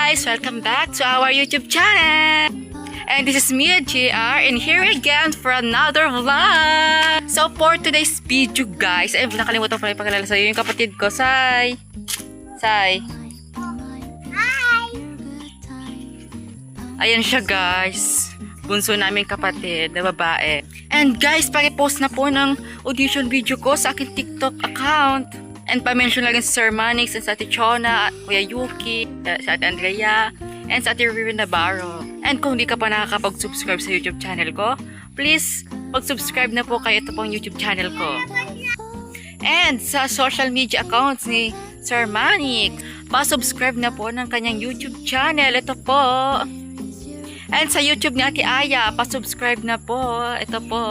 guys! Welcome back to our YouTube channel! And this is me, JR, and here again for another vlog! So for today's video guys, ay nakalimutan ko na ipakilala sa iyo yung kapatid ko, Sai! Sai! Hi! Ayan siya guys! Bunso naming kapatid na babae. And guys, paki-post na po ng audition video ko sa aking TikTok account. And pa-mention lang si Sir Manix and sa Ate Chona, Kuya Yuki, sa Ate Andrea, and sa Ate Ririn Navarro. And kung hindi ka pa nakakapag-subscribe sa YouTube channel ko, please mag-subscribe na po kayo. Ito pong YouTube channel ko. And sa social media accounts ni Sir Manix, pa-subscribe na po ng kanyang YouTube channel. Ito po. And sa YouTube ni Ate Aya, pa-subscribe na po. Ito po.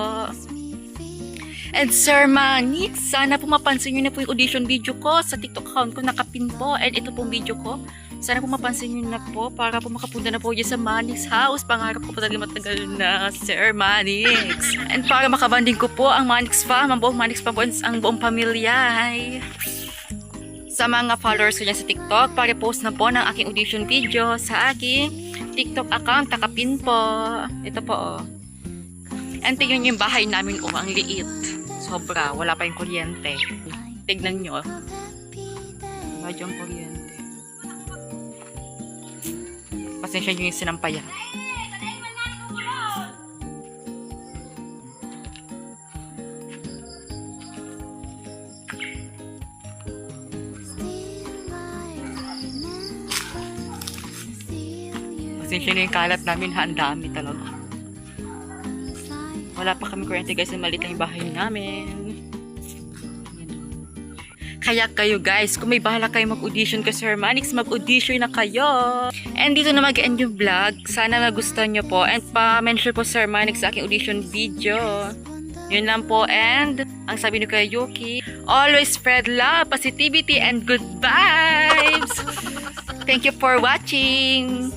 And Sir Manix, sana po mapansin nyo na po yung audition video ko sa TikTok account ko, nakapin po. And ito pong video ko, sana po mapansin nyo na po para po makapunta na po dyan sa Manix house. Pangarap ko po talaga matagal na, Sir Manix. And para makabanding ko po ang Manix fam, ang buong Manix fam po, ang buong pamilya. Sa mga followers ko dyan sa TikTok, pare-post na po ng aking audition video sa aking TikTok account, takapin po. Ito po, oh. And tingnan nyo yung bahay namin, oh, ang liit. Sobra, wala pa yung kuryente. Tignan nyo. Wala dyan kuryente. Pasensya nyo yung sinampayan. Pasensya nyo yung kalat namin, ha? Ang dami talaga. Wala pa kami kuryente guys, maliit lang yung bahay namin. Kaya kayo guys, kung may bahala kayo mag-audition ka Sir Manix, mag-audition na kayo. And dito na mag-end yung vlog. Sana magustuhan nyo po. And pa-mention po Sir Manix sa aking audition video. Yun lang po. And ang sabi ni Kuya Yuki, always spread love, positivity, and good vibes. Thank you for watching.